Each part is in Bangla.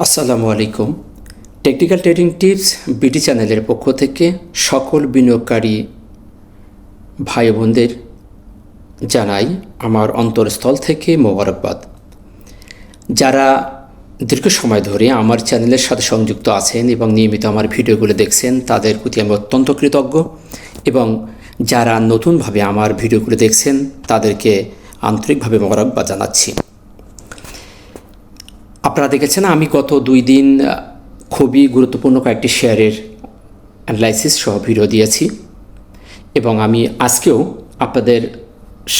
আসসালামু আলাইকুম। টেকনিক্যাল ট্রেডিং টিপস বিটি চ্যানেলের পক্ষ থেকে সকল বিনিয়োগকারী ভাই বোনদের জানাই আমার অন্তরস্থল থেকে মোবারকবাদ। যারা দীর্ঘ সময় ধরে আমার চ্যানেলের সাথে সংযুক্ত আছেন এবং নিয়মিত আমার ভিডিওগুলো দেখছেন তাদের প্রতি আমি অত্যন্ত কৃতজ্ঞ, এবং যারা নতুনভাবে আমার ভিডিওগুলো দেখছেন তাদেরকে আন্তরিকভাবে মোবারকবাদ জানাচ্ছি। আপনারা দেখেছেন আমি গত 2 দিন খুবই গুরুত্বপূর্ণ কয়েকটি শেয়ারের অ্যানালাইসিস সহ ভিডিও দিয়েছি, এবং আমি আজকেও আপনাদের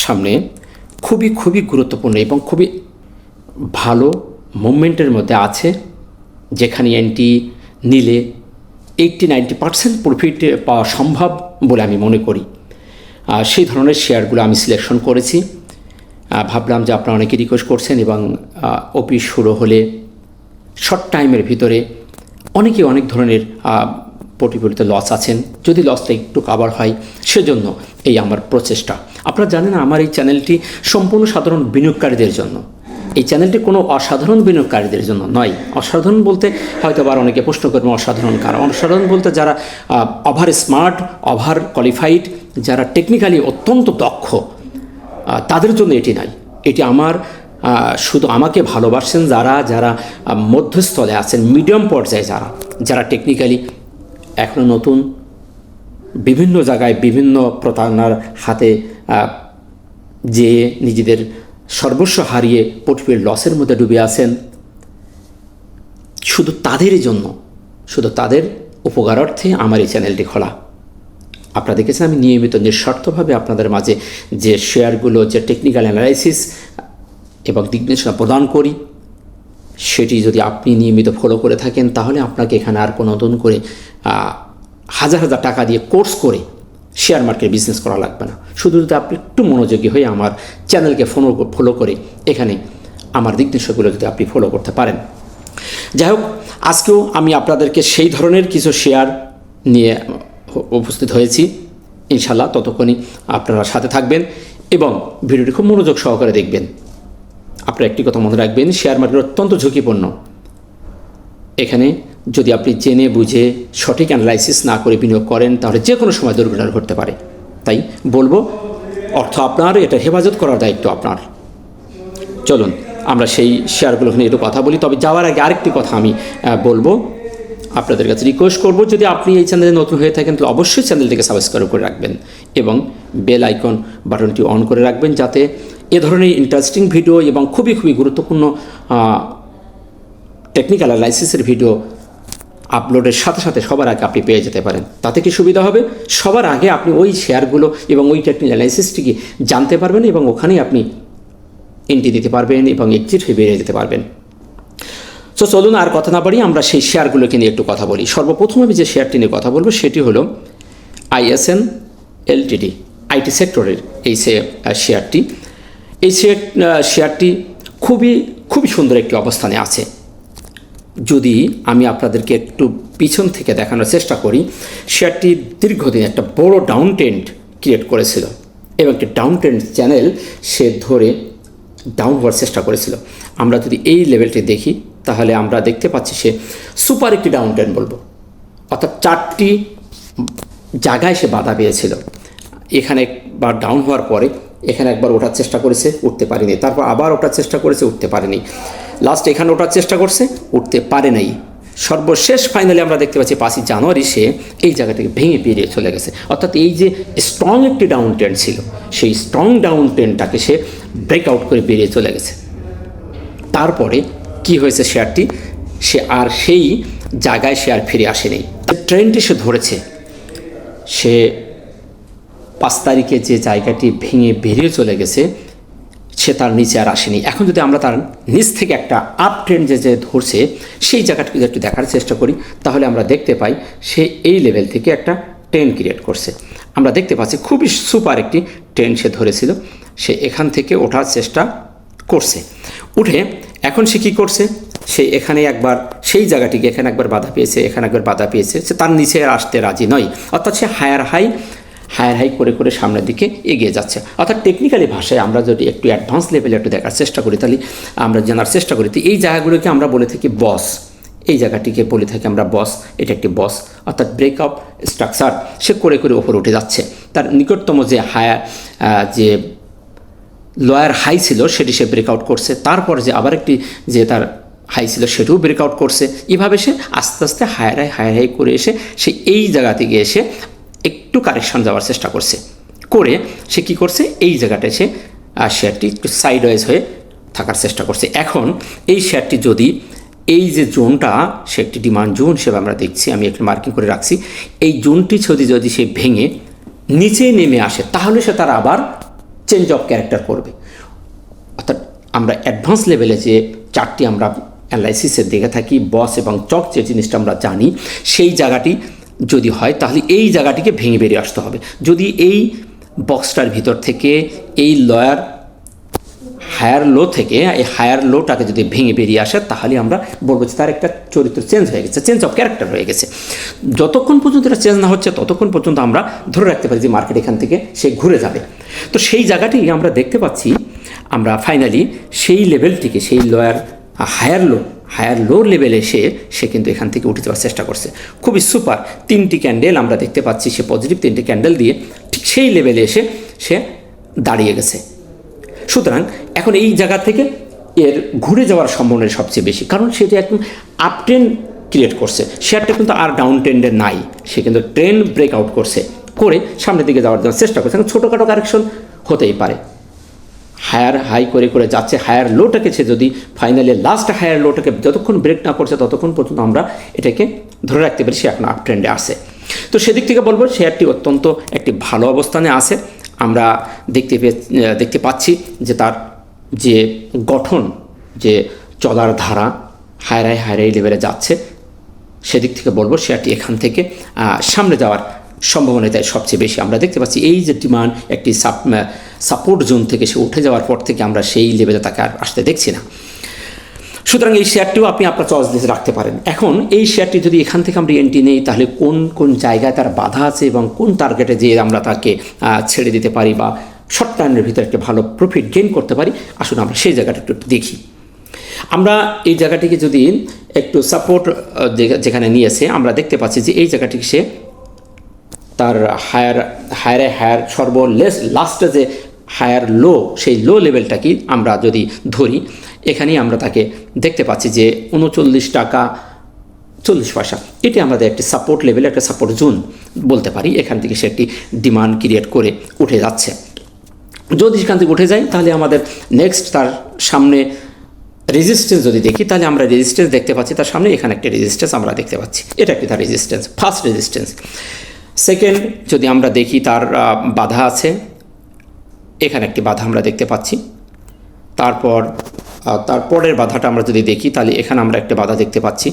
সামনে খুবই গুরুত্বপূর্ণ এবং খুবই ভালো মুভমেন্টের মধ্যে আছে, যেখানে এন্ট্রি নিলে 80-90% প্রফিট পাওয়া সম্ভব বলে আমি মনে করি। সেই ধরনের শেয়ারগুলো আমি সিলেকশন করেছি। ভাবলাম যে আপনারা অনেকে রিকোয়েস্ট করছেন, এবং অফিস শুরু হলে শর্ট টাইমের ভিতরে অনেকে অনেক ধরনের পোর্টফোলিওতে লস আছেন, যদি লসটা একটু কাভার হয় সেজন্য এই আমার প্রচেষ্টা। আপনারা জানেন আমার এই চ্যানেলটি সম্পূর্ণ সাধারণ বিনিয়োগকারীদের জন্য। এই চ্যানেলটি কোনো অসাধারণ বিনিয়োগকারীদের জন্য নয়। অসাধারণ বলতে হয়তো আবার অনেকে প্রশ্ন করবেন অসাধারণ কারণ। অসাধারণ বলতে যারা ওভার স্মার্ট, ওভার কোয়ালিফাইড, যারা টেকনিক্যালি অত্যন্ত দক্ষ, তাদের জন্য এটি নাই। এটি আমার শুধু আমাকে ভালোবাসেন যারা মধ্যস্থলে আছেন, মিডিয়াম পর্যায়ে যারা টেকনিক্যালি এখনও নতুন, বিভিন্ন জায়গায় বিভিন্ন প্রতারণার হাতে যেয়ে নিজেদের সর্বস্ব হারিয়ে পোর্টফোলিও লসের মধ্যে ডুবে আছেন, শুধু তাদেরই জন্য, শুধু তাদের উপকারার্থে আমার এই চ্যানেলটি খোলা। আপনারা দেখেছেন আমি নিয়মিত নিঃস্বার্থভাবে আপনাদের মাঝে যে শেয়ারগুলো, যে টেকনিক্যাল অ্যানালাইসিস এবং দিক নির্দেশনা প্রদান করি, সেটি যদি আপনি নিয়মিত ফলো করে থাকেন তাহলে আপনাকে এখানে আর কোনো নতুন করে হাজার টাকা দিয়ে কোর্স করে শেয়ার মার্কেট বিজনেস করা লাগবে না। শুধু যদি আপনি একটু মনোযোগী হয়ে আমার চ্যানেলকে ফলো করে এখানে আমার দিক নির্দেশনাগুলো যদি আপনি ফলো করতে পারেন। যাই হোক, আজকেও আমি আপনাদেরকে সেই ধরনের কিছু শেয়ার নিয়ে উপস্থিত হয়েছি। ইনশাল্লাহ ততক্ষণই আপনারা সাথে থাকবেন এবং ভিডিওটি খুব মনোযোগ সহকারে দেখবেন। আপনারা একটি কথা মনে রাখবেন, শেয়ার মার্কেট অত্যন্ত ঝুঁকিপূর্ণ। এখানে যদি আপনি জেনে বুঝে সঠিক অ্যানালাইসিস না করে বিনিয়োগ করেন তাহলে যে কোনো সময় দুর্ঘটনা ঘটতে পারে। তাই বলবো, অর্থ আপনার, এটা হেফাজত করার দায়িত্ব আপনার। চলুন আমরা সেই শেয়ারগুলো নিয়ে একটু কথা বলি। তবে যাওয়ার আগে আরেকটি কথা আমি বলবো, আপনাদের কাছে রিকোয়েস্ট করব, যদি আপনি এই চ্যানেলে নতুন হয়ে থাকেন তাহলে অবশ্যই চ্যানেলটিকে সাবস্ক্রাইব করে রাখবেন এবং বেল আইকন বাটনটি অন করে রাখবেন, যাতে এ ধরনের ইন্টারেস্টিং ভিডিও এবং খুবই গুরুত্বপূর্ণ টেকনিক্যাল অ্যানালাইসিসের ভিডিও আপলোডের সাথে সাথে সবার আগে আপনি পেয়ে যেতে পারেন। তাতে কি সুবিধা হবে, সবার আগে আপনি ওই শেয়ারগুলো এবং ওই টেকনিক্যাল অ্যানালাইসিসটিকে জানতে পারবেন এবং ওখানেই আপনি এন্ট্রি দিতে পারবেন এবং এক্সিট হয়ে বেরিয়ে যেতে পারবেন। তো চলুন আর কথা না বাড়িয়ে আমরা সেই শেয়ারগুলোকে নিয়ে একটু কথা বলি। সর্বপ্রথম আমি যে শেয়ারটি নিয়ে কথা বলবো সেটি হলো ISN Ltd, আইটি সেক্টরের এই শেয়ারটি। এই শেয়ারটি খুবই সুন্দর একটি অবস্থানে আছে। যদি আমি আপনাদেরকে একটু পিছন থেকে দেখানোর চেষ্টা করি, শেয়ারটি দীর্ঘদিন একটা বড় ডাউন ট্রেন্ড ক্রিয়েট করেছিল এবং একটি ডাউন ট্রেন্ড চ্যানেল সে ধরে ডাউন হওয়ার চেষ্টা করেছিল। আমরা যদি এই লেভেলটি দেখি তাহলে আমরা দেখতে পাচ্ছি সে সুপার একটি ডাউন ট্রেন্ড বলবো, অর্থাৎ 4টি জায়গায় সে বাধা পেয়েছিল। এখানে একবার ডাউন হওয়ার পরে এখানে একবার ওঠার চেষ্টা করেছে, উঠতে পারেনি, তারপর আবার ওঠার চেষ্টা করেছে, উঠতে পারেনি, লাস্ট এখানে ওঠার চেষ্টা করছে, উঠতে পারে নাই, সর্বশেষ ফাইনালি আমরা দেখতে পাচ্ছি 5ই জানুয়ারি সে এই জায়গা থেকে ভেঙে বেরিয়ে চলে গেছে। অর্থাৎ এই যে স্ট্রং একটি ডাউন ট্রেন্ড ছিল, সেই স্ট্রং ডাউন ট্রেন্ডটাকে সে ব্রেকআউট করে বেরিয়ে চলে গেছে। তারপরে কি হয়েছে, শেয়ারটি সে আর সেই জায়গায় সে আর ফিরে আসেনি। ট্রেন্ডটি সে ধরেছে, সে 5 তারিখে যে জায়গাটি ভেঙে বেরিয়ে চলে গেছে সে তার নিচে আর আসেনি। এখন যদি আমরা তার নিচ থেকে একটা আপ ট্রেন্ড যে ধরছে সেই জায়গাটিকে একটু দেখার চেষ্টা করি তাহলে আমরা দেখতে পাই সে এই লেভেল থেকে একটা ট্রেন্ড ক্রিয়েট করছে। আমরা দেখতে পাচ্ছি খুবই সুপার একটি ট্রেন্ড সে ধরেছিল, সে এখান থেকে ওঠার চেষ্টা করছে। উঠে এখন সে কী করছে, সে এখানে একবার সেই জায়গাটিকে এখানে একবার বাধা পেয়েছে, এখানে একবার বাধা পেয়েছে, সে তার নিচে আসতে রাজি নয়। অর্থাৎ সে হায়ার হাই করে সামনের দিকে এগিয়ে যাচ্ছে। অর্থাৎ টেকনিক্যালি ভাষায় আমরা যদি একটু অ্যাডভান্স লেভেলে একটু দেখার চেষ্টা করি তাহলে আমরা জানার চেষ্টা করি, তো এই জায়গাগুলোকে আমরা বলে থাকি বস। এই জায়গাটিকে বলে থাকি আমরা বস। এটা একটি বস, অর্থাৎ ব্রেকআপ স্ট্রাকচার। সে করে করে উপরে উঠে যাচ্ছে। তার নিকটতম যে যে লোয়ার হাই ছিল সেটি সে ব্রেকআউট করছে, তারপর যে আবার একটি যে তার হাই ছিল সেটিও ব্রেকআউট করছে। এভাবে সে আস্তে আস্তে হায়ার হাই করে এসে সে এই জায়গা থেকে এসে একটু কারেকশন যাওয়ার চেষ্টা করছে। করে সে কী করছে, এই জায়গাটায় সে শেয়ারটি একটু সাইডওয়াইজ হয়ে থাকার চেষ্টা করছে। এখন এই শেয়ারটি যদি এই যে জোনটা, সে একটি ডিমান্ড জোন হিসেবে আমরা দেখছি, আমি একটু মার্কিং করে রাখছি, এই জোনটি যদি সে ভেঙে নিচে নেমে আসে তাহলে সে তার আবার চেঞ্জ অফ ক্যারেক্টার করবে। অর্থাৎ আমরা অ্যাডভান্স লেভেলে যে চারটি আমরা অ্যানালাইসিসে দেখে থাকি, বস এবং চক যে জিনিসটা আমরা জানি, সেই জায়গাটি যদি হয় তাহলে এই জায়গাটিকে ভেঙে বেরিয়ে আসতে হবে। যদি এই বক্সটার ভিতর থেকে এই লয়ার হায়ার লো থেকে এই হায়ার লোটাকে যদি ভেঙে বেরিয়ে আসে তাহলে আমরা বলবো যে তার একটা চরিত্র চেঞ্জ হয়ে গেছে, চেঞ্জ অফ ক্যারেক্টার হয়ে গেছে। যতক্ষণ পর্যন্ত এটা চেঞ্জ না হচ্ছে ততক্ষণ পর্যন্ত আমরা ধরে রাখতে পারি যে মার্কেট এখান থেকে সে ঘুরে যাবে। তো সেই জায়গাটি আমরা দেখতে পাচ্ছি, আমরা ফাইনালি সেই লেভেলটিকে, সেই লয়ার হায়ার লো লেভেলে সে কিন্তু এখান থেকে উঠে যাওয়ার চেষ্টা করছে। খুবই সুপার 3টি ক্যান্ডেল আমরা দেখতে পাচ্ছি, সে পজিটিভ 3টি ক্যান্ডেল দিয়ে ঠিক সেই লেভেলে এসে সে দাঁড়িয়ে গেছে। সুতরাং এখন এই জায়গা থেকে এর ঘুরে যাওয়ার সম্ভাবনা সবচেয়ে বেশি, কারণ সেটা একদম আপ ট্রেন্ড ক্রিয়েট করছে। শেয়ারটা কিন্তু আর ডাউন ট্রেন্ডে নাই, সে কিন্তু ট্রেন্ড ব্রেকআউট করছে, করে সামনের দিকে যাওয়ার জন্য চেষ্টা করছে। এখন ছোটোখাটো কারেকশন হতেই পারে, হায়ার হাই করে করে যাচ্ছে। হায়ার লোটাকে সে যদি ফাইনালি লাস্ট হায়ার লোটাকে যতক্ষণ ব্রেক না করছে ততক্ষণ পর্যন্ত আমরা এটাকে ধরে রাখতে পারি সে এখন আপ ট্রেন্ডে আসে। তো সেদিক থেকে বলবো শেয়ারটি অত্যন্ত একটি ভালো অবস্থানে আছে। আমরা দেখতে পাচ্ছি যে তার যে গঠন, যে চলার ধারা হায়ার লেভেলে যাচ্ছে, সেদিক থেকে বলবো শেয়ারটি এখান থেকে সামনে যাওয়ার সম্ভাবনা তাই সবচেয়ে বেশি। আমরা দেখতে পাচ্ছি এই যে ডিমান্ড একটি সাপোর্ট জোন থেকে সে উঠে যাওয়ার পর থেকে আমরা সেই লেভেলে তাকে আর আসতে দেখছি না। সুতরাং এই শেয়ারটিও আপনি আপনার চয়েস লিস্টে রাখতে পারেন। এখন এই শেয়ারটি যদি এখান থেকে আমরা এন্ট্রি নেই তাহলে কোন কোন জায়গায় তার বাধা আছে এবং কোন টার্গেটে যেয়ে আমরা তাকে ছেড়ে দিতে পারি বা শর্ট টাইমের ভিতরে একটা ভালো প্রফিট গেইন করতে পারি, আসুন আমরা সেই জায়গাটা একটু দেখি। আমরা এই জায়গাটিকে যদি একটু সাপোর্ট যেখানে নিয়েছে আমরা দেখতে পাচ্ছি যে এই জায়গাটিকে সে তার হায়ার লাস্টে যে হায়ার লো, সেই লো লেভেলটা কি আমরা যদি ধরি, এখানেই আমরা তাকে দেখতে পাচ্ছি যে 39 টাকা 40 পয়সা, এটি আমাদের একটি সাপোর্ট লেভেল, একটা সাপোর্ট জোন বলতে পারি। এখান থেকে সে একটি ডিমান্ড ক্রিয়েট করে উঠে যাচ্ছে। যদি সেখান থেকে উঠে যায় তাহলে আমাদের নেক্সট তার সামনে রেজিস্ট্যান্স যদি দেখি তাহলে আমরা রেজিস্ট্যান্স দেখতে পাচ্ছি তার সামনে, এখানে একটি রেজিস্ট্যান্স আমরা দেখতে পাচ্ছি, এটা একটি তার রেজিস্ট্যান্স, ফার্স্ট রেজিস্ট্যান্স। সেকেন্ড যদি আমরা দেখি তার বাধা আছে, এখানে একটি বাধা আমরা দেখতে পাচ্ছি। তারপরের বাধাটা আমরা যদি দেখি তাহলে এখানে আমরা একটা বাধা দেখতে পাচ্ছি।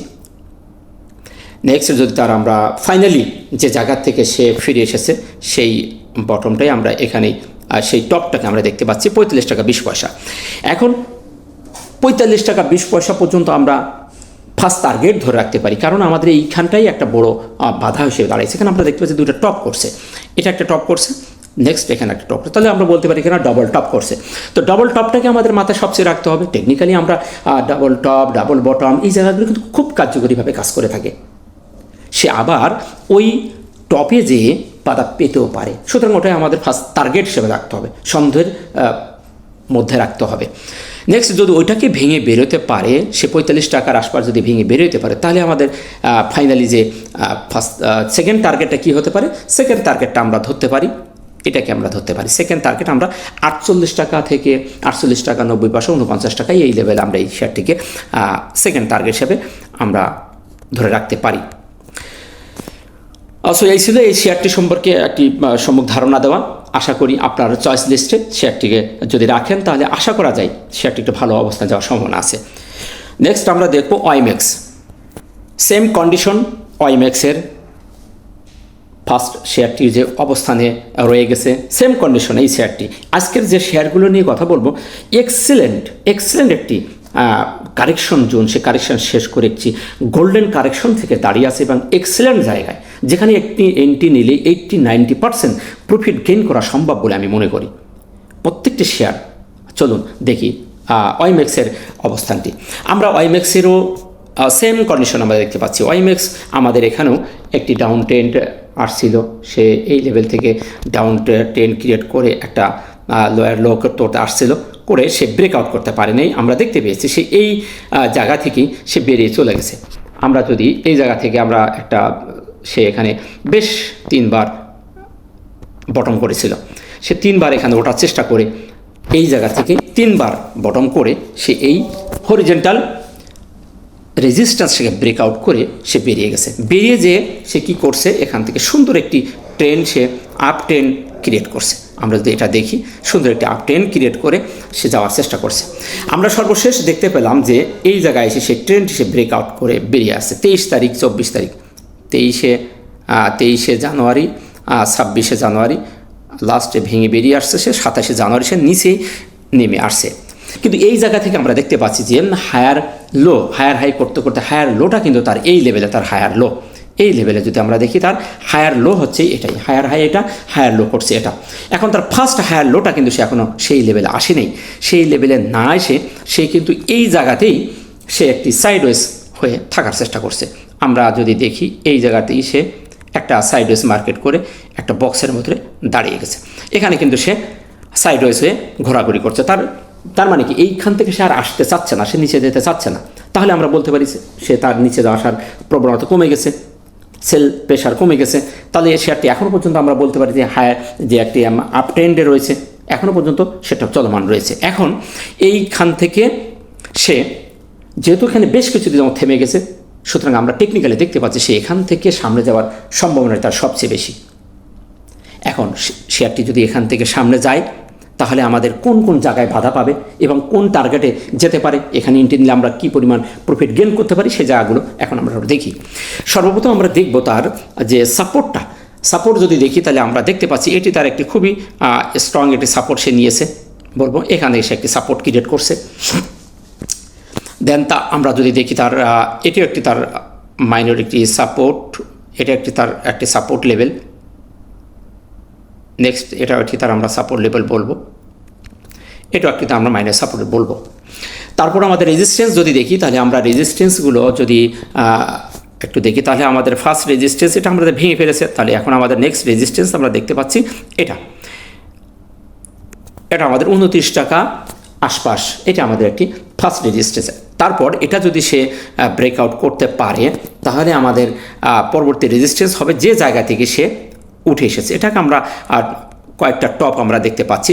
নেক্সট যদি তার আমরা ফাইনালি যে জায়গা থেকে সে ফিরে এসেছে সেই বটমটাই আমরা এখানে সেই টপটাকে আমরা দেখতে পাচ্ছি 45 টাকা 20 পয়সা। এখন 45 টাকা 20 পয়সা পর্যন্ত আমরা ফার্স্ট টার্গেট ধরে রাখতে পারি, কারণ আমাদের এইখানটাই একটা বড় বাধা হিসেবে দাঁড়াইছে। এখানে আমরা দেখতে পাচ্ছি দুটো টপ করছে, এটা একটা টপ করছে, নেক্সট এখানে একটা টপ, তাহলে আমরা বলতে পারি এখানে ডাবল টপ করছে। তো ডাবল টপটাকে আমাদের মাথায় সবচেয়ে রাখতে হবে। টেকনিক্যালি আমরা ডাবল টপ, ডাবল বটম এই জায়গাগুলো কিন্তু খুব কার্যকরীভাবে কাজ করে থাকে। সে আবার ওই টপে যেয়ে বাধা পেতেও পারে, সুতরাং ওটাই আমাদের ফার্স্ট টার্গেট হিসেবে রাখতে হবে, সন্দেহের মধ্যে রাখতে হবে। নেক্সট যদি ওইটাকে ভেঙে বেরোতে পারে, সে 45 টাকার আশপাশ যদি ভেঙে বেরোতে পারে তাহলে আমাদের ফাইনালি যে সেকেন্ড টার্গেটটা কী হতে পারে, সেকেন্ড টার্গেটটা আমরা ধরতে পারি, এটাকে আমরা ধরতে পারি। সেকেন্ড টার্গেট আমরা 48 টাকা থেকে 48 টাকা 90 পয়সা 49 টাকায় এই লেভেলে আমরা এই শেয়ারটিকে সেকেন্ড টার্গেট হিসেবে আমরা ধরে রাখতে পারি। সো এই ছিল এই শেয়ারটি সম্পর্কে একটি সম্যক ধারণা দেওয়া। আশা করি আপনার চয়েস লিস্টে শেয়ারটিকে যদি রাখেন তাহলে আশা করা যায় শেয়ারটি একটু ভালো অবস্থানে যাওয়ার সম্ভাবনা আছে। নেক্সট আমরা দেখব ওয়াইমেক্স। সেম কন্ডিশন, ওয়াইমেক্সের ফার্স্ট শেয়ারটি যে অবস্থানে রয়ে গেছে, সেম কন্ডিশন এই শেয়ারটি। আজকের যে শেয়ারগুলো নিয়ে কথা বলবো, এক্সেলেন্ট একটি কারেকশন জোন, সে কারেকশন শেষ করে একটি গোল্ডেন কারেকশন থেকে দাঁড়িয়ে আছে এবং এক্সেলেন্ট জায়গায়, যেখানে একটি এন্ট্রি নিলে 80-90% প্রফিট গেইন করা সম্ভব বলে আমি মনে করি প্রত্যেকটি শেয়ার। চলুন দেখি ওয়াইমেক্সের অবস্থানটি। আমরা ওয়াইমেক্সেরও সেম কন্ডিশন আমরা দেখতে পাচ্ছি। ওয়াইমেক্স আমাদের এখানেও একটি ডাউন ট্রেন্ড আসছিল, সে এই লেভেল থেকে ডাউন ট্রেন্ড ক্রিয়েট করে একটা লোয়ার লো করতে আসছিল, করে সে ব্রেকআউট করতে পারে নাই। আমরা দেখতে পেয়েছি সে এই জায়গা থেকেই সে বেরিয়ে চলে গেছে। আমরা যদি এই জায়গা থেকে আমরা একটা, সে এখানে বেশ 3 বার বটম করেছিল, সে 3 বার এখানে ওঠার চেষ্টা করে এই জায়গা থেকে 3 বার বটম করে সে এই হরিজেন্টাল রেজিস্ট্যান্সটাকে ব্রেকআউট করে সে বেরিয়ে গেছে। বেরিয়ে যেয়ে সে কী করছে, এখান থেকে সুন্দর একটি ট্রেন্ড, সে আপ ট্রেন্ড ক্রিয়েট করছে। আমরা যদি এটা দেখি, সুন্দর একটি আপ ট্রেন্ড ক্রিয়েট করে সে যাওয়ার চেষ্টা করছে। আমরা সর্বশেষ দেখতে পেলাম যে এই জায়গায় এসে সে ট্রেন্ড সে ব্রেকআউট করে বেরিয়ে আসছে 23 তারিখ, 24 তারিখ, 23শে জানুয়ারি, 26শে জানুয়ারি লাস্টে ভেঙে বেরিয়ে আসছে সে। 27শে জানুয়ারি সে নিচেই নেমে আসছে। কিন্তু এই জায়গা থেকে আমরা দেখতে পাচ্ছি যে হায়ার লো, হায়ার হাই করতে করতে হায়ার লোটা কিন্তু তার এই লেভেলে, তার হায়ার লো এই লেভেলে যদি আমরা দেখি, তার হায়ার লো হচ্ছে এটাই, হায়ার হাই এটা, হায়ার লো করছে এটা। এখন তার ফার্স্ট হায়ার লোটা কিন্তু সে এখনও সেই লেভেলে আসেনি। সেই লেভেলে না এসে সে কিন্তু এই জায়গাতেই সে একটি সাইডওয়েজ হয়ে থাকার চেষ্টা করছে। আমরা যদি দেখি এই জায়গাতেই সে একটা সাইডওয়েজ মার্কেট করে একটা বক্সের মধ্যে দাঁড়িয়ে গেছে। এখানে কিন্তু সে সাইডওয়েজ হয়ে ঘোরাঘুরি করছে। তার মানে কি এইখান থেকে সে আর আসতে চাচ্ছে না, সে নিচে যেতে চাচ্ছে না। তাহলে আমরা বলতে পারি সে তার নিচে আসার প্রবণতা কমে গেছে, সেল প্রেশার কমে গেছে। তাহলে এই শেয়ারটি এখনও পর্যন্ত আমরা বলতে পারি যে হায়ার, যে একটি আপ ট্রেন্ডে রয়েছে, এখনও পর্যন্ত সেটা চলমান রয়েছে। এখন এইখান থেকে সে যেহেতু এখানে বেশ কিছুদিন থেমে গেছে, সুতরাং আমরা টেকনিক্যালি দেখতে পাচ্ছি সে এখান থেকে সামনে যাওয়ার সম্ভাবনা তার সবচেয়ে বেশি। এখন শেয়ারটি যদি এখান থেকে সামনে যায়, তাহলে আমাদের কোন কোন জায়গায় বাধা পাবে এবং কোন টার্গেটে যেতে পারে, এখানে এন্ট্রি নিলে আমরা কী পরিমাণ প্রফিট গেইন করতে পারি, সেই জায়গাগুলো এখন আমরা দেখি। সর্বপ্রথম আমরা দেখব তার যে সাপোর্ট যদি দেখি, তাহলে আমরা দেখতে পাচ্ছি এটি তার একটি খুবই স্ট্রং একটি সাপোর্ট সে নিয়েছে, বলবো এখানে এসে একটি সাপোর্ট ক্রিয়েট করছে। দেন আমরা যদি দেখি তার এটিও একটি তার মাইনর একটি সাপোর্ট, এটা একটি সাপোর্ট লেভেল। নেক্সট এটা একটি তার আমরা সাপোর্ট লেভেল বলবো, এটা একটি আমরা মাইনাস সাপোর্ট বলবো। তারপর আমাদের রেজিস্ট্যান্স যদি দেখি, তাহলে আমরা রেজিস্ট্যান্সগুলো যদি একটু দেখি, তাহলে আমাদের ফার্স্ট রেজিস্ট্যান্স এটা আমাদের ভেঙে ফেলেছে। তাহলে এখন আমাদের নেক্সট রেজিস্ট্যান্স আমরা দেখতে পাচ্ছি এটা আমাদের 29 টাকা আশপাশ, এটা আমাদের একটি ফার্স্ট রেজিস্ট্যান্স। তারপর এটা যদি সে ব্রেকআউট করতে পারে, তাহলে আমাদের পরবর্তী রেজিস্ট্যান্স হবে যে জায়গা থেকে সে উঠে এসেছে। এটাকে আমরা কয়েকটা টপ আমরা দেখতে পাচ্ছি।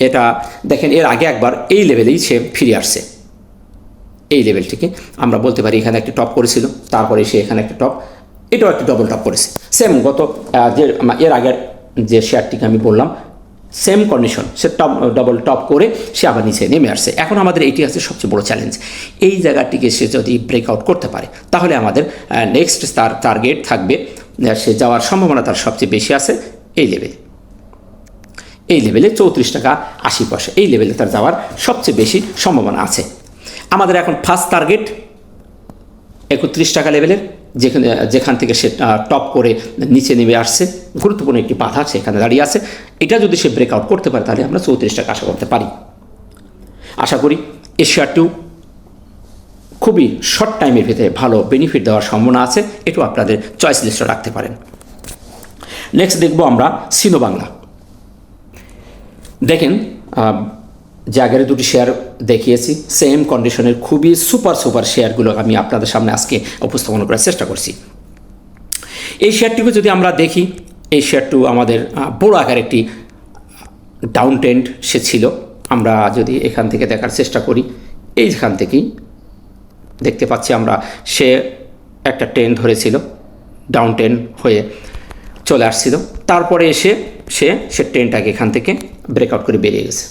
এটা দেখেন, এর আগে একবার এই লেভেলেই সে ফিরে আসছে। এই লেভেলটিকে আমরা বলতে পারি এখানে একটি টপ করেছিল, তারপরে সে এখানে একটা টপ, এটাও একটি ডবল টপ করেছে। সেম গত যে এর আগের যে শেয়ারটিকে আমি বললাম, সেম কন্ডিশন, সে ডবল টপ করে সে আবার নিচে নেমে আসছে। এখন আমাদের এইটি আছে সবচেয়ে বড় চ্যালেঞ্জ। এই জায়গাটিকে সে যদি ব্রেকআউট করতে পারে, তাহলে আমাদের নেক্সট তার টার্গেট থাকবে, সে যাওয়ার সম্ভাবনা তার সবচেয়ে বেশি আছে এই লেভেলে 34 টাকা 80 পয়সা, এই লেভেলে তার যাওয়ার সবচেয়ে বেশি সম্ভাবনা আছে। আমাদের এখন ফার্স্ট টার্গেট 31 টাকা লেভেলের, যেখান থেকে সে টপ করে নিচে নেমে আসছে, গুরুত্বপূর্ণ একটি বাধা সেখানে দাঁড়িয়ে আছে। এটা যদি সে ব্রেকআউট করতে পারে, তাহলে আমরা 34 টাকা আশা করতে পারি। আশা করি এই শেয়ারটিও খুবই শর্ট টাইমের ভিতরে ভালো বেনিফিট দেওয়ার সম্ভাবনা আছে, এটাও আপনাদের চয়েস লিস্টে রাখতে পারেন। নেক্সট দেখব আমরা সিনো বাংলা। দেখেন, যে আগের দুটি শেয়ার দেখিয়েছি, সেম কন্ডিশনের খুবই সুপার শেয়ারগুলো আমি আপনাদের সামনে আজকে উপস্থাপন করার চেষ্টা করছি। এই শেয়ারটিকে যদি আমরা দেখি, এই শেয়ারটিও আমাদের বড় আকার একটি ডাউন ট্রেন্ড সে ছিল। আমরা যদি এখান থেকে দেখার চেষ্টা করি, এইখান থেকেই দেখতে পাচ্ছি আমরা সে একটা ট্রেন্ড ধরেছিল, ডাউন ট্রেন্ড হয়ে চলে আসছিল। তারপরে এসে সে ট্রেন্ডটাকে এখান থেকে ব্রেকআউট করে বেরিয়ে গেছে।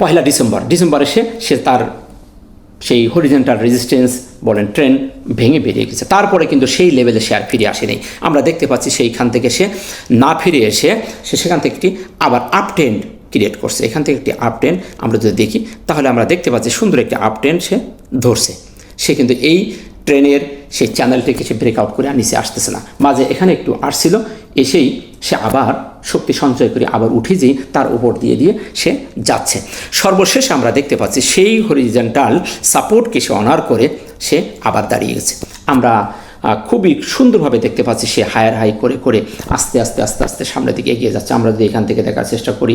1 ডিসেম্বর এসে সে তার সেই হরিজেন্টাল রেজিস্ট্যান্স বলেন ট্রেন্ড ভেঙে বেরিয়ে গেছে। তারপরে কিন্তু সেই লেভেলে শেয়ার ফিরে আসেনি। আমরা দেখতে পাচ্ছি সেইখান থেকে সে না ফিরে এসে সে সেখান থেকে একটি আবার আপ ট্রেন্ড ক্রিয়েট করছে। এখান থেকে একটি আপ ট্রেন্ড আমরা যদি দেখি, তাহলে আমরা দেখতে পাচ্ছি সুন্দর একটি আপ ট্রেন্ড সে ধরছে। সে কিন্তু এই ট্রেনের সেই চ্যানেলটিকে সে ব্রেকআউট করে আর নিচে আসতেছে না, মাঝে এখানে একটু আসছিল, এসেই সে আবার শক্তি সঞ্চয় করে আবার উঠে যেয়ে তার উপর দিয়ে সে যাচ্ছে। সর্বশেষে আমরা দেখতে পাচ্ছি সেই হরিজন্টাল সাপোর্টকে সে অনার করে সে আবার দাঁড়িয়ে গেছে। আমরা খুবই সুন্দরভাবে দেখতে পাচ্ছি সে হায়ার হাই করে করে আস্তে আস্তে আস্তে আস্তে সামনের দিকে এগিয়ে যাচ্ছে। আমরা যদি এখান থেকে দেখার চেষ্টা করি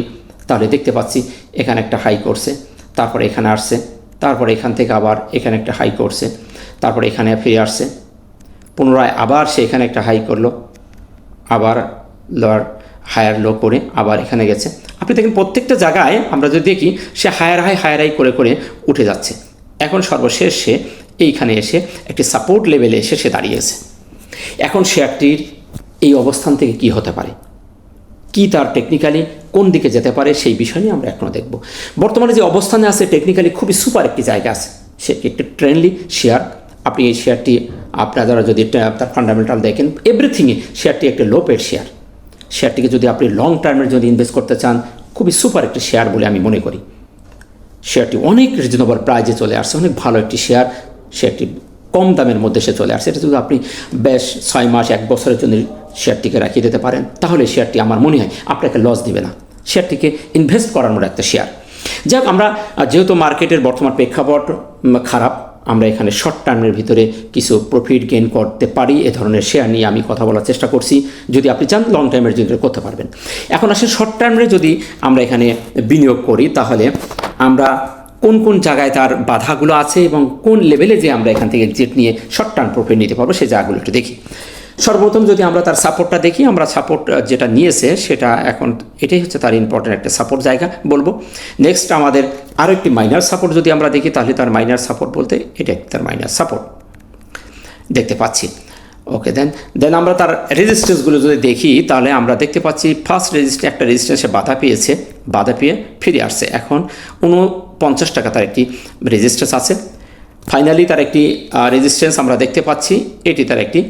তাহলে দেখতে পাচ্ছি এখানে একটা হাই করছে, তারপরে এখানে আসছে, তারপরে এখান থেকে আবার এখানে একটা হাই করছে, তারপরে এখানে ফিরে আসছে, পুনরায় আবার সে এখানে একটা হাই করলো, আবার লোয়ার হায়ার লো করে আবার এখানে গেছে। আপনি দেখেন প্রত্যেকটা জায়গায় আমরা যদি দেখি সে হায়ার হাই করে করে উঠে যাচ্ছে। এখন সর্বশেষ সে এইখানে এসে একটি সাপোর্ট লেভেলে এসে সে দাঁড়িয়েছে। এখন শেয়ারটির এই অবস্থান থেকে কি হতে পারে, কি তার টেকনিক্যালি কোন দিকে যেতে পারে সেই বিষয় নিয়ে আমরা এখনও দেখব। বর্তমানে যে অবস্থানে আছে টেকনিক্যালি খুবই সুপার একটি জায়গা আছে, সে একটি ট্রেন্ডলি শেয়ার। আপনি এই শেয়ারটি আপনারা যদি তার ফান্ডামেন্টাল দেখেন এভরিথিংয়ে শেয়ারটি একটি লো পেড শেয়ার। শেয়ারটিকে যদি আপনি লং টার্মের জন্য ইনভেস্ট করতে চান খুবই সুপার একটি শেয়ার বলে আমি মনে করি। শেয়ারটি অনেক রিজনেবল প্রাইজে চলে আসছে, অনেক ভালো একটি শেয়ার। শেয়ারটি কম দামের মধ্যে সে চলে আসছে। এটা যদি আপনি বেশ 6 মাস 1 বছরের জন্য শেয়ারটিকে রাখিয়ে দিতে পারেন তাহলে শেয়ারটি আমার মনে হয় আপনাকে লস দেবে না। শেয়ারটিকে ইনভেস্ট করার মতো একটা শেয়ার। যাক, আমরা যেহেতু মার্কেটের বর্তমান প্রেক্ষাপট খারাপ, আমরা এখানে শর্ট টার্মের ভিতরে কিছু প্রফিট গেইন করতে পারি এ ধরনের শেয়ার নিয়ে আমি কথা বলার চেষ্টা করছি। যদি আপনি চান লং টার্মের জন্য করতে পারবেন। এখন আসলে শর্ট টার্মে যদি আমরা এখানে বিনিয়োগ করি তাহলে আমরা কোন কোন জায়গায় তার বাধাগুলো আছে এবং কোন লেভেলে যে আমরা এখান থেকে এক্সিট নিয়ে শর্ট টার্ম প্রফিট নিতে পারবো সেই জায়গাগুলো একটু দেখি। সর্বপ্রথম যদি আমরা তার সাপোর্টটা দেখি, আমরা সাপোর্ট যেটা নিয়েছে সেটা এখন এটাই হচ্ছে তার ইম্পর্টেন্ট একটা সাপোর্ট জায়গা বলবো। নেক্সট আমাদের আরও একটি মাইনার সাপোর্ট যদি আমরা দেখি তাহলে তার মাইনার সাপোর্ট বলতে এটা তার মাইনার সাপোর্ট দেখতে পাচ্ছি। ওকে, দেন আমরা তার রেজিস্ট্যান্সগুলো যদি দেখি তাহলে আমরা দেখতে পাচ্ছি ফার্স্ট একটা রেজিস্ট্যান্সে বাধা পেয়ে ফিরে আসছে। এখন 49 টাকা তার একটি রেজিস্ট্যান্স আছে। ফাইনালি তার একটি রেজিস্ট্যান্স আমরা দেখতে পাচ্ছি, এটি তার একটি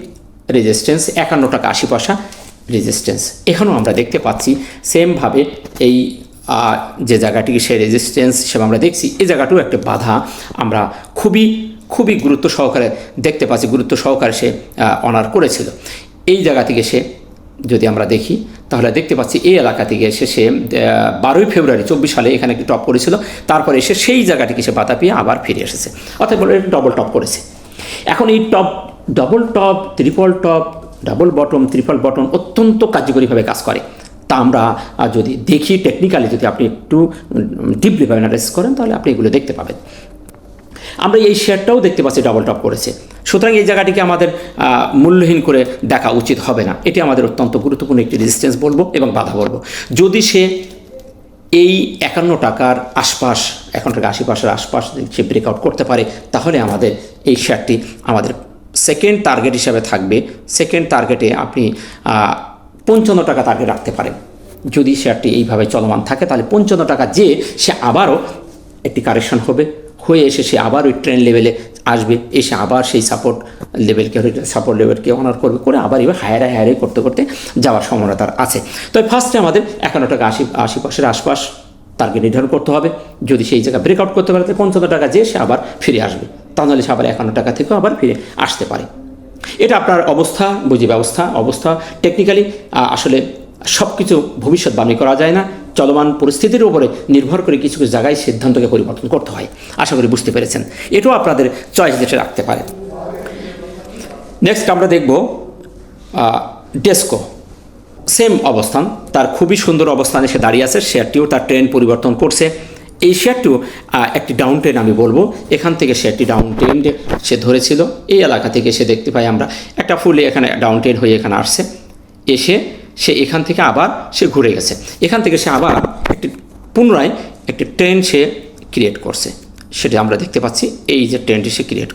রেজিস্ট্যান্স 51 টাকা 80 পয়সা রেজিস্ট্যান্স। এখানেও আমরা দেখতে পাচ্ছি সেমভাবে এই যে জায়গাটিকে সে রেজিস্ট্যান্স হিসেবে আমরা দেখছি, এই জায়গাটিও একটা বাধা আমরা খুবই গুরুত্ব সহকারে দেখতে পাচ্ছি, গুরুত্ব সহকারে সে অনার করেছিল। এই জায়গা থেকে সে যদি আমরা দেখি তাহলে দেখতে পাচ্ছি এই এলাকা থেকে এসে সে 12 ফেব্রুয়ারি 24 সালে এখানে একটি টপ করেছিল, তারপরে এসে সেই জায়গাটিকে সে বাধা পেয়ে আবার ফিরে এসেছে, অর্থাৎ ডবল টপ করেছে। এখন এই double top, triple top, double bottom, triple bottom অত্যন্ত কার্যকরীভাবে কাজ করে। তা আমরা যদি দেখি টেকনিক্যালি যদি আপনি একটু ডিপলি অ্যানালাইসিস করেন তাহলে আপনি এগুলো দেখতে পাবেন। আমরা এই শেয়ারটাও দেখতে পাচ্ছি ডবল টপ করেছে, সুতরাং এই জায়গাটিকে আমাদের মূল্যহীন করে দেখা উচিত হবে না। এটি আমাদের অত্যন্ত গুরুত্বপূর্ণ একটি রেজিস্ট্যান্স বলবো এবং বাধা বলবো। যদি সে এই 51 টাকার আশপাশ, 51 টাকা 80 পয়সার আশপাশ সে ব্রেকআউট করতে পারে তাহলে আমাদের এই শেয়ারটি আমাদের সেকেন্ড টার্গেট হিসাবে থাকবে। সেকেন্ড টার্গেটে আপনি 55 টাকা টার্গেট রাখতে পারেন। যদি শেয়ারটি এইভাবে চলমান থাকে তাহলে 55 টাকা যে সে আবারও একটি কারেকশন হয়ে এসে সে আবার ওই ট্রেন্ড লেভেলে আসবে, এসে আবার সেই সাপোর্ট লেভেলকে অনার করে আবার এবার হায়ারে করতে করতে যাওয়ার সম্ভাবনা তার আছে। তো ফার্স্টে আমাদের 51 টাকা 80 পয়সার আশপাশ টার্গেট নির্ধারণ করতে হবে। যদি সেই জায়গায় ব্রেকআউট করতে পারে তাহলে 55 টাকা যে সে আবার ফিরে আসবে, তাহলে সে আবার 51 টাকা থেকেও আবার ফিরে আসতে পারে। এটা আপনার অবস্থা বুঝি অবস্থা টেকনিক্যালি আসলে সব কিছু ভবিষ্যৎবাণী করা যায় না, চলমান পরিস্থিতির উপরে নির্ভর করে কিছু কিছু জায়গায় সিদ্ধান্তকে পরিবর্তন করতে হয়। আশা করি বুঝতে পেরেছেন। এটাও আপনাদের চয়েস লিস্টে রাখতে পারে। নেক্সট আমরা দেখব ডেসকো। সেম অবস্থান, তার খুবই সুন্দর অবস্থানে সে দাঁড়িয়ে আছে। শেয়ারটিও তার ট্রেন্ড পরিবর্তন করছে। এই শেয়ারটিও একটি ডাউন ট্রেন্ড আমি বলবো। এখান থেকে সে একটি ডাউন ট্রেন্ডে সে ধরেছিল, এই এলাকা থেকে সে দেখতে পাই আমরা একটা ফুলে এখানে ডাউন ট্রেন্ড হয়ে এখানে আসছে, এসে সে এখান থেকে আবার সে ঘুরে গেছে। এখান থেকে সে আবার পুনরায় একটি ট্রেন্ড সে ক্রিয়েট করছে, সেটা আমরা দেখতে পাচ্ছি। এই যে ট্রেন্ডটি সে ক্রিয়েট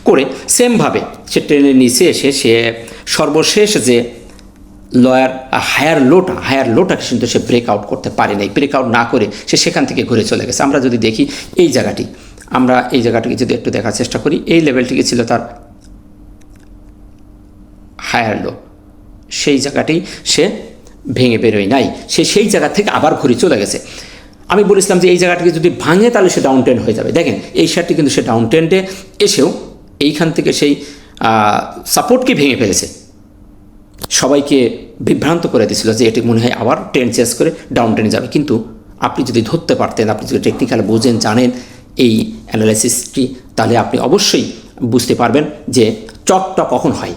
করে সেমভাবে সে ট্রেনের নিচে এসে সে সর্বশেষ যে হায়ার লোটাকে কিন্তু সে ব্রেকআউট করতে পারে নাই। ব্রেকআউট না করে সে সেখান থেকে ঘুরে চলে গেছে। আমরা যদি দেখি এই জায়গাটিকে যদি একটু দেখার চেষ্টা করি, এই লেভেলটিকে ছিল তার হায়ার লো, সেই জায়গাটি সে ভেঙে বেরোয় নাই, সেই জায়গা থেকে আবার ঘুরে চলে গেছে। আমি বলেছিলাম যে এই জায়গাটিকে যদি ভাঙে তাহলে সে ডাউন ট্রেন্ড হয়ে যাবে। দেখেন এই শেয়ারটি কিন্তু সে ডাউন ট্রেন্ডে এসেও এইখান থেকে সেই সাপোর্টকে ভেঙে ফেলেছে, সবাইকে বিভ্রান্ত করে দিয়েছিল যে এটি মনে হয় আবার ট্রেন্ড চেঞ্জ করে ডাউন ট্রেন্ডে যাবে, কিন্তু আপনি যদি ধরতে পারতেন, আপনি যদি টেকনিক্যাল বুঝেন, জানেন এই অ্যানালাইসিসটি, তাহলে আপনি অবশ্যই বুঝতে পারবেন যে চকটা কখন হয়।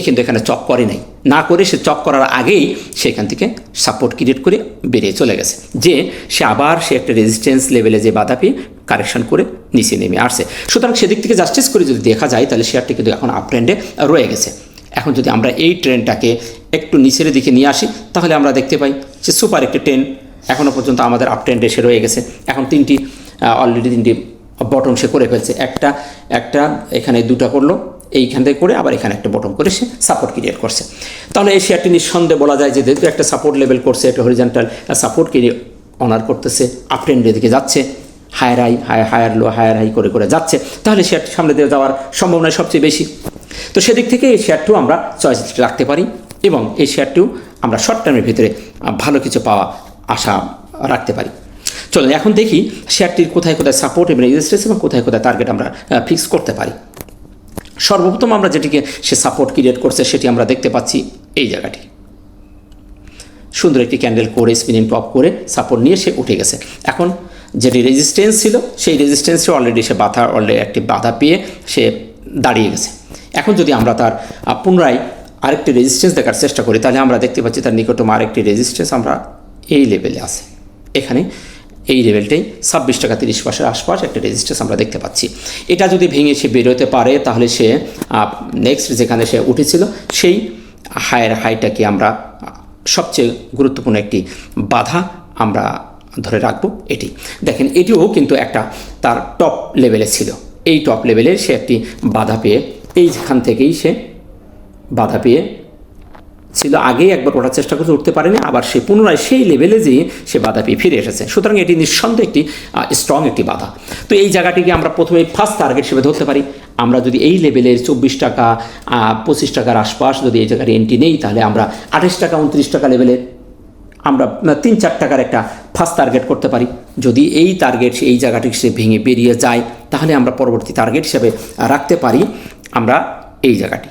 কিন্তু এখানে চক করে নাই, না করে সে চক করার আগেই সেখান থেকে সাপোর্ট ক্রিয়েট করে বেরিয়ে চলে গেছে, যে সে আবার সে একটা রেজিস্ট্যান্স লেভেলে যে বাধা পেয়ে কারেকশন করে নিচে নেমে আসছে। সুতরাং সেদিক থেকে জাস্টিস করে যদি দেখা যায় তাহলে শেয়ারটি কিন্তু এখন আপ ট্রেন্ডে রয়ে গেছে। এখন যদি আমরা এই ট্রেন্ডটাকে একটু নিচের দিকে নিয়ে আসি তাহলে আমরা দেখতে পাই যে সুপার একটি ট্রেন্ড এখনও পর্যন্ত আমাদের আপ ট্রেন্ডে এসে রয়ে গেছে। এখন অলরেডি তিনটি বটম সে করে ফেলছে, একটা এখানে দুটা করলো, এইখান থেকে করে আবার এখানে একটা বটম করে সে সাপোর্ট ক্রিয়েট করছে। তাহলে এই শেয়ারটি নিঃসন্দেহে বলা যায় যে যেহেতু একটা সাপোর্ট লেভেল করছে, একটা হরিজন্টাল সাপোর্ট ক্রিয়েট অনার করতেছে, আপ ট্রেন্ডের দিকে যাচ্ছে, higher high higher low higher high করে করে যাচ্ছে, তাহলে শেয়ারটি সামনে দিয়ে যাওয়ার সম্ভাবনা সবচেয়ে বেশি। তো সেদিক থেকে এই শেয়ারটিও আমরা চয়েস রাখতে পারি এবং এই শেয়ারটিও আমরা শর্ট টার্মের ভিতরে ভালো কিছু পাওয়া আশা রাখতে পারি। চলুন এখন দেখি শেয়ারটির কোথায় কোথায় সাপোর্ট এবং রেজিস্ট্যান্স এবং কোথায় কোথায় টার্গেট আমরা ফিক্স করতে পারি। সর্বপ্রথম আমরা যেটিকে সে সাপোর্ট ক্রিয়েট করছে সেটি আমরা দেখতে পাচ্ছি এই জায়গাটি, সুন্দর একটি ক্যান্ডেল করে স্পিনিং টপ করে সাপোর্ট নিয়ে সে উঠে গেছে। এখন যেটি রেজিস্ট্যান্স ছিল সেই রেজিস্ট্যান্সে অলরেডি সে একটি বাধা পেয়ে সে দাঁড়িয়ে গেছে। এখন যদি আমরা তার পুনরায় আরেকটি রেজিস্ট্যান্স দেখার চেষ্টা করি তাহলে আমরা দেখতে পাচ্ছি তার নিকটতম আরেকটি রেজিস্ট্যান্স আমরা এই লেভেলে আছে, এখানে এই লেভেলটাই 26 টাকা 30 পয়সার আশপাশ একটা রেজিস্ট্যান্স আমরা দেখতে পাচ্ছি। এটা যদি ভেঙে সে বেরোতে পারে তাহলে সে নেক্সট যেখানে সে উঠেছিল সেই হায়ার হাইটাকে আমরা সবচেয়ে গুরুত্বপূর্ণ একটি বাধা আমরা ধরে রাখবো। এটি দেখেন, এটিও কিন্তু একটা তার টপ লেভেলে ছিল, এই টপ লেভেলে সে একটি বাধা পেয়ে এইখান থেকেই সে বাধা পেয়ে ছিল, আগেই একবার ওঠার চেষ্টা করতে উঠতে পারেনি, আবার সে পুনরায় সেই লেভেলে যেয়ে সে বাধা পেয়ে ফিরে এসেছে। সুতরাং এটি নিঃসন্দেহে একটি স্ট্রং একটি বাধা। তো এই জায়গাটিকে আমরা প্রথমে ফার্স্ট টার্গেট হিসেবে ধরতে পারি। আমরা যদি এই লেভেলের 24 টাকা 25 টাকার আশপাশ যদি এই জায়গার এন্ট্রি নেই তাহলে আমরা 28 টাকা 29 টাকা লেভেলের আমরা 3-4 টাকার একটা ফার্স্ট টার্গেট করতে পারি। যদি এই টার্গেট এই জায়গাটি সে ভেঙে বেরিয়ে যায় তাহলে আমরা পরবর্তী টার্গেট হিসেবে রাখতে পারি আমরা এই জায়গাটি,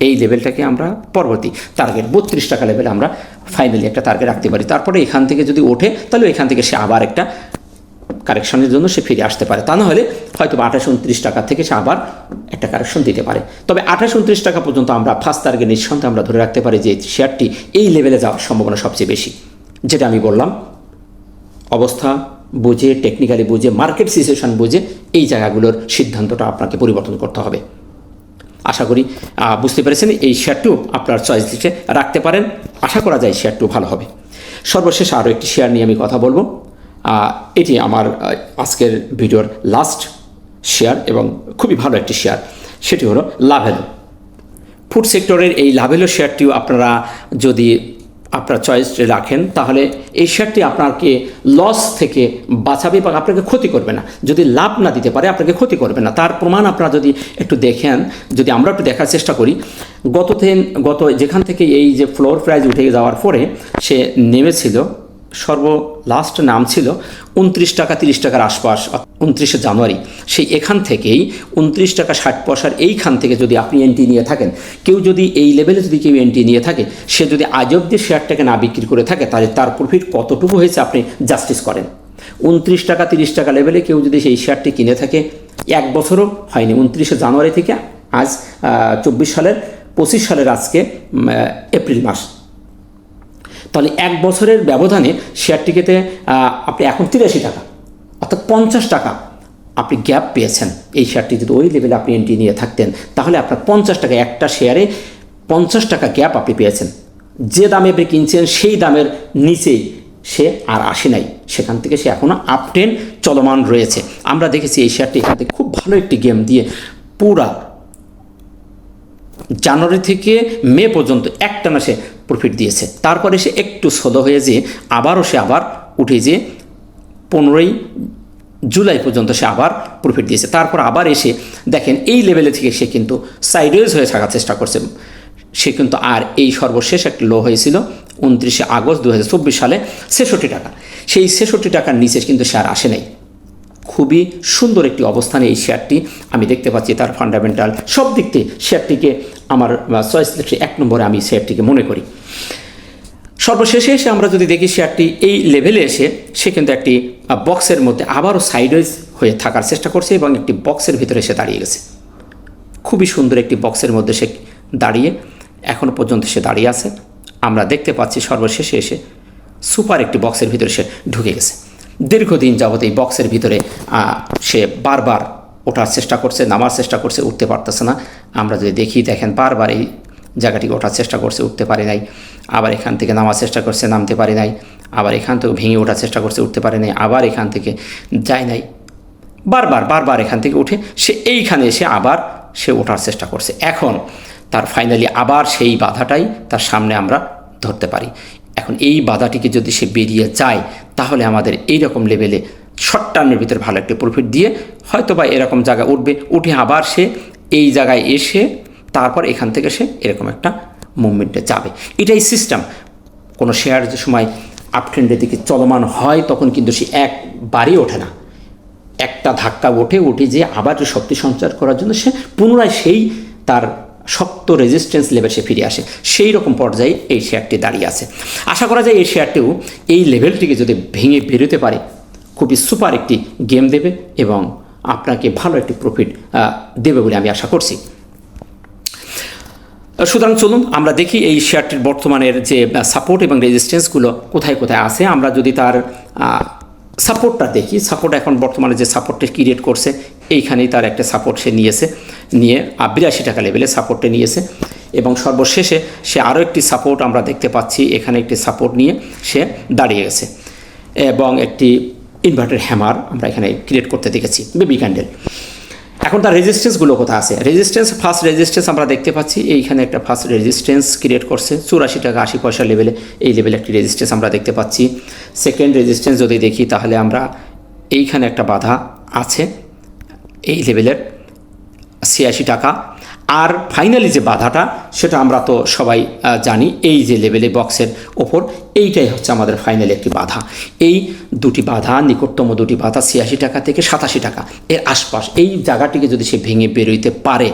এই লেভেলটাকে আমরা পরবর্তী টার্গেট 32 টাকা লেভেলে আমরা ফাইনালি একটা টার্গেট রাখতে পারি। তারপরে এখান থেকে যদি ওঠে তাহলে এখান থেকে সে আবার একটা কারেকশনের জন্য সে ফিরে আসতে পারে, তা না হলে হয়তো 28-29 টাকা থেকে সে আবার একটা কারেকশন দিতে পারে। তবে 28-29 টাকা পর্যন্ত আমরা ফার্স্ট টার্গেট নিঃসন্দেহে আমরা ধরে রাখতে পারি যে শেয়ারটি এই লেভেলে যাওয়ার সম্ভাবনা সবচেয়ে বেশি। যেটা আমি বললাম, অবস্থা বুঝে, টেকনিক্যালি বুঝে, মার্কেট সিচুয়েশন বুঝে এই জায়গাগুলোর সিদ্ধান্তটা আপনাকে পরিবর্তন করতে হবে। আশা করি বুঝতে পেরেছেন। এই শেয়ারটিও আপনার চয়েস লিস্টে রাখতে পারেন, আশা করা যায় শেয়ারটিও ভালো হবে। সর্বশেষ আরও একটি শেয়ার নিয়ে আমি কথা বলবো, এটি আমার আজকের ভিডিওর লাস্ট শেয়ার এবং খুবই ভালো একটি শেয়ার, সেটি হলো লাভেলো। ফুড সেক্টরের এই লাভেলো শেয়ারটিও আপনারা যদি আপনার চয়েস রাখেন তাহলে এই শেয়ারটি আপনাকে লস থেকে বাঁচাবে বা আপনাকে ক্ষতি করবে না। যদি লাভ না দিতে পারে আপনাকে ক্ষতি করবে না, তার প্রমাণ আপনারা যদি একটু দেখেন, যদি আমরা একটু দেখার চেষ্টা করি, গত যেখান থেকে এই যে ফ্লোর প্রাইস উঠে যাওয়ার পরে সে নেমেছিল, লাস্ট নাম ছিল 29 টাকা 30 টাকার আশপাশ 29শে জানুয়ারি। সেই এখান থেকেই 29 টাকা 60 পয়সার এইখান থেকে যদি আপনি এন্ট্রি নিয়ে থাকেন, কেউ যদি এই লেভেলে যদি কেউ এন্ট্রি নিয়ে থাকে, সে যদি আজ অবধি শেয়ারটাকে না বিক্রি করে থাকে তাহলে তার প্রফিট কতটুকু হয়েছে আপনি জাস্টিস করেন। 29 টাকা 30 টাকা লেভেলে কেউ যদি সেই শেয়ারটি কিনে থাকে, 1 বছরও হয়নি, 29শে জানুয়ারি থেকে আজ 25 সালের আজকে এপ্রিল মাস, তাহলে 1 বছরের ব্যবধানে শেয়ারটিকেতে আপনি এখন 83 টাকা অর্থাৎ 50 টাকা আপনি গ্যাপ পেয়েছেন। এই শেয়ারটি যদি ওই লেভেলে আপনি এন্ট্রি নিয়ে থাকতেন তাহলে আপনার 50 টাকা, একটা শেয়ারে 50 টাকা গ্যাপ আপনি পেয়েছেন। যে দামে আপনি কিনছেন সেই দামের নিচেই সে আর আসে নাই, সেখান থেকে সে এখনও আপ ট্রেন্ড চলমান রয়েছে। আমরা দেখেছি এই শেয়ারটি এখান থেকে খুব ভালো একটি গেম দিয়ে পুরা জানুয়ারি থেকে মে পর্যন্ত একটানা সে প্রফিট দিয়েছে। তারপরে সে একটু স্লো হয়ে যেয়ে আবার উঠে যেয়ে 15ই জুলাই পর্যন্ত সে আবার প্রফিট দিয়েছে। তারপর আবার এসে দেখেন এই লেভেলে থেকে সে কিন্তু সাইডওয়েজ হয়ে থাকার চেষ্টা করছে। সে কিন্তু আর এই সর্বশেষ একটা লো হয়েছিল 29শে আগস্ট 2024 সালে 66 টাকা। সেই 66 টাকার নিচে কিন্তু সে আর আসে নাই। খুবই সুন্দর একটি অবস্থানে এই শেয়ারটি আমি দেখতে পাচ্ছি, তার ফান্ডামেন্টাল সব দিক থেকে শেয়ারটিকে আমার চয়েস লিস্টে 1 নম্বরে আমি শেয়ারটিকে মনে করি। সর্বশেষে এসে আমরা যদি দেখি শেয়ারটি এই লেভেলে এসে সে কিন্তু একটি বক্সের মধ্যে আবারও সাইডওয়েজ হয়ে থাকার চেষ্টা করছে এবং একটি বক্সের ভিতরে সে দাঁড়িয়ে গেছে। খুবই সুন্দর একটি বক্সের মধ্যে সে দাঁড়িয়ে এখনও পর্যন্ত সে দাঁড়িয়ে আছে। আমরা দেখতে পাচ্ছি সর্বশেষে এসে সুপার একটি বক্সের ভিতরে সে ঢুকে গেছে। দীর্ঘদিন যাবত এই বক্সের ভিতরে সে বারবার ওঠার চেষ্টা করছে, নামার চেষ্টা করছে, উঠতে পারতেছে না। আমরা যদি দেখেন বারবার এই জায়গাটিকে ওঠার চেষ্টা করছে, উঠতে পারে নাই। আবার এখান থেকে নামার চেষ্টা করছে, নামতে পারে নাই। আবার এখান থেকে ভেঙে ওঠার চেষ্টা করছে, উঠতে পারে নাই। আবার এখান থেকে যায় নাই। বারবার এখান থেকে উঠে সে এইখানে এসে আবার সে ওঠার চেষ্টা করছে। এখন তার ফাইনালি আবার সেই বাধাটাই তার সামনে আমরা ধরতে পারি। এখন এই বাধাটিকে যদি সে বেরিয়ে যায় তাহলে আমাদের এই রকম লেভেলে শর্ট টার্মের ভিতরে ভালো একটা প্রফিট দিয়ে হয়তো বা এরকম জায়গায় উঠবে, উঠে আবার সে এই জায়গায় এসে তারপর এখান থেকে সে এরকম একটা মুভমেন্টে যাবে। এটাই সিস্টেম। কোনো শেয়ার যে সময় আপট্রেন্ডের দিকে চলমান হয় তখন কিন্তু সে একবারই ওঠে না, একটা ধাক্কা উঠে যে আবার শক্তি সঞ্চার করার জন্য সে পুনরায় সেই তার শক্ত রেজিস্ট্যান্স লেভেল সে ফিরে আসে। সেই রকম পর্যায়ে এই শেয়ারটি দাঁড়িয়ে আছে। আশা করা যায় এই শেয়ারটিও এই লেভেলটিকে যদি ভেঙে বেরোতে পারে খুবই সুপার একটি গেম দেবে এবং আপনাকে ভালো একটি প্রফিট দেবে বলে আমি আশা করছি। সুতরাং চলুন আমরা দেখি এই শেয়ারটির বর্তমানের যে সাপোর্ট এবং রেজিস্ট্যান্সগুলো কোথায় কোথায় আছে। আমরা যদি তার সাপোর্টটা দেখি, সাপোর্ট এখন বর্তমানে যে সাপোর্টটা ক্রিয়েট করছে এইখানেই তার একটা সাপোর্ট সে নিয়ে 82 টাকা লেভেলে সাপোর্টে নিয়েছে এবং সর্বশেষে সে আরও একটি সাপোর্ট আমরা দেখতে পাচ্ছি, এখানে একটি সাপোর্ট নিয়ে সে দাঁড়িয়ে গেছে এবং একটি ইনভার্টেড হ্যামার আমরা এখানে ক্রিয়েট করতে দেখেছি, বেবি ক্যান্ডেল। এখন তার রেজিস্ট্যান্সগুলো কোথায় আছে? ফার্স্ট রেজিস্ট্যান্স আমরা দেখতে পাচ্ছি এইখানে একটা ফার্স্ট রেজিস্ট্যান্স ক্রিয়েট করছে 84 টাকা 80 পয়সা লেভেলে, এই লেভেলে একটি রেজিস্ট্যান্স আমরা দেখতে পাচ্ছি। সেকেন্ড রেজিস্ট্যান্স যদি দেখি তাহলে আমরা এইখানে একটা বাধা আছে এই লেভেলের 86 টাকা। আর ফাইনালি যে বাধাটা সেটা আমরা তো সবাই জানি, এই যে লেভেলে বক্সের ওপর এইটাই হচ্ছে আমাদের ফাইনালি একটি বাধা। এই দুটি বাধা, নিকটতম দুটি বাধা 86 টাকা থেকে 87 টাকা এর আশপাশ, এই জায়গাটিকে যদি সে ভেঙে বেরোইতে পারে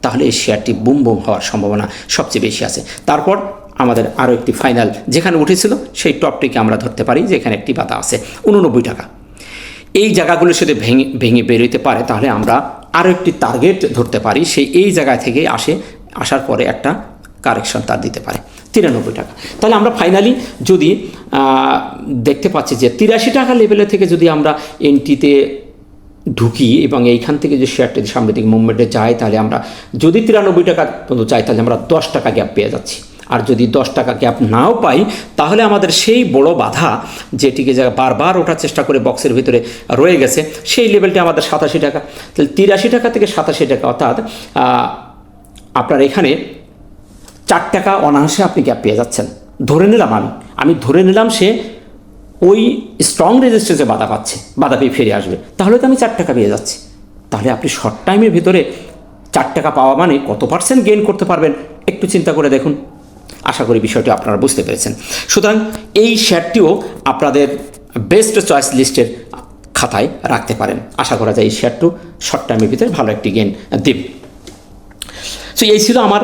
তাহলে এই শেয়ারটি বুম হওয়ার সম্ভাবনা সবচেয়ে বেশি আছে। তারপর আমাদের আরও একটি ফাইনাল যেখানে উঠেছিল সেই টপটিকে আমরা ধরতে পারি, যেখানে একটি বাধা আছে 89 টাকা। এই জায়গাগুলো যদি ভেঙে বেরোতে পারে তাহলে আমরা আরও একটি টার্গেট ধরতে পারি, সেই এই জায়গা থেকে আসার পরে একটা কারেকশন তার দিতে পারে 93 টাকা। তাহলে আমরা ফাইনালি যদি দেখতে পাচ্ছি যে 83 টাকা লেভেলে থেকে যদি আমরা এন্ট্রিতে ঢুকি এবং এইখান থেকে যে শেয়ারটি সামনের দিকে মুভমেন্টে যায় তাহলে আমরা যদি 93 টাকা পর্যন্ত যাই তাহলে আমরা 10 টাকা গ্যাপ পেয়ে যাচ্ছি। আর যদি 10 টাকা গ্যাপ নাও পাই তাহলে আমাদের সেই বড় বাধা যেটিকে বারবার ওঠার চেষ্টা করে বক্সের ভিতরে রয়ে গেছে সেই লেভেলটি আমাদের 87 টাকা। তাহলে 83 টাকা থেকে 87 টাকা অর্থাৎ আপনার এখানে 4 টাকা অনায়াসে আপনি গ্যাপ পেয়ে যাচ্ছেন। আমি ধরে নিলাম সে ওই স্ট্রং রেজিস্ট্যান্সে বাধা পেয়ে ফিরে আসবে, তাহলে তো আমি 4 টাকা পেয়ে যাচ্ছি। তাহলে আপনি শর্ট টাইমের ভিতরে 4 টাকা পাওয়া মানে কত পার্সেন্ট গেইন করতে পারবেন একটু চিন্তা করে দেখুন। আশা করি বিষয়টি আপনারা বুঝতে পেরেছেন। সুতরাং এই শেয়ারটিও আপনাদের বেস্ট চয়েস লিস্টের খাতায় রাখতে পারেন। আশা করা যায় এই শেয়ারটিও শর্ট টাইমের ভিতরে ভালো একটি গেইন দেবে। সো এই ছিল আমার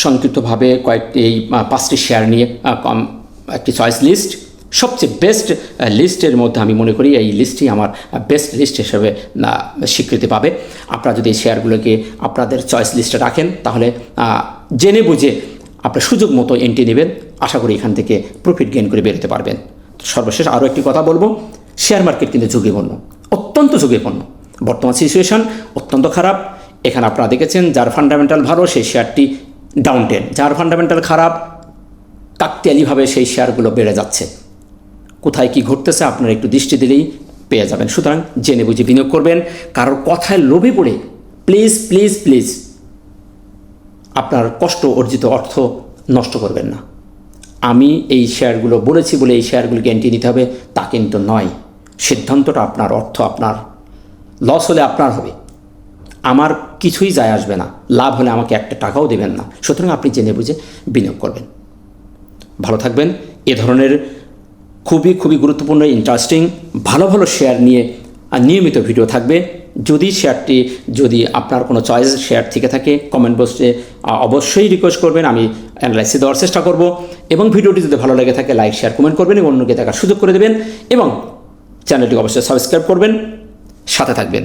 সংক্ষিপ্তভাবে কয়েকটি এই 5টি শেয়ার নিয়ে একটি চয়েস লিস্ট। সবচেয়ে বেস্ট লিস্টের মধ্যে আমি মনে করি এই লিস্টটি আমার বেস্ট লিস্ট হিসেবে স্বীকৃতি পাবে। আপনারা যদি এই শেয়ারগুলোকে আপনাদের চয়েস লিস্টে রাখেন তাহলে জেনে বুঝে আপনার সুযোগ মতো এন্ট্রি নেবেন। আশা করি এখান থেকে প্রফিট গেইন করে বেরোতে পারবেন। সর্বশেষ আরও একটি কথা বলবো, শেয়ার মার্কেট কিন্তু ঝুঁকিপূর্ণ, অত্যন্ত ঝুঁকিপূর্ণ। বর্তমান সিচুয়েশন অত্যন্ত খারাপ। এখানে আপনারা দেখেছেন যার ফান্ডামেন্টাল ভালো সেই শেয়ারটি ডাউন টেন, যার ফান্ডামেন্টাল খারাপ কাকতালীয়ভাবে সেই শেয়ারগুলো বেড়ে যাচ্ছে। কোথায় কি ঘটতেছে আপনারা একটু দৃষ্টি দিলেই পেয়ে যাবেন। সুতরাং জেনে বুঝে বিনিয়োগ করবেন। কারোর কথায় লোভে পড়ে প্লিজ আপনার কষ্ট অর্জিত অর্থ নষ্ট করবেন না। আমি এই শেয়ারগুলো বলেছি বলে এই শেয়ারগুলোকে এন্ট্রি নিতে হবে তা কিন্তু নয়। সিদ্ধান্তটা আপনার, অর্থ আপনার। লস হলে আপনার হবে, আমার কিছুই যায় আসবে না। লাভ হলে আমাকে একটা টাকাও দেবেন না। সুতরাং আপনি জেনে বুঝে বিনিয়োগ করবেন। ভালো থাকবেন। এ ধরনের খুবই গুরুত্বপূর্ণ, ইন্টারেস্টিং ভালো শেয়ার নিয়ে নিয়মিত ভিডিও থাকবে। যদি শেয়ারটি যদি আপনার কোনো চয়েস শেয়ার থেকে থাকে কমেন্ট বক্সে অবশ্যই রিকোয়েস্ট করবেন, আমি অ্যানালাইসিস দেওয়ার চেষ্টা করব। এবং ভিডিওটি যদি ভালো লেগে থাকে লাইক শেয়ার কমেন্ট করবেন এবং অন্যকে দেখার সুযোগ করে দেবেন এবং চ্যানেলটি অবশ্যই সাবস্ক্রাইব করবেন, সাথে থাকবেন।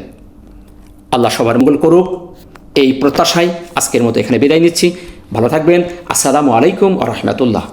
আল্লাহ সবার মঙ্গল করুক এই প্রত্যাশায় আজকের মতো এখানে বিদায় নিচ্ছি। ভালো থাকবেন। আসসালামু আলাইকুম ওয়া রাহমাতুল্লাহ।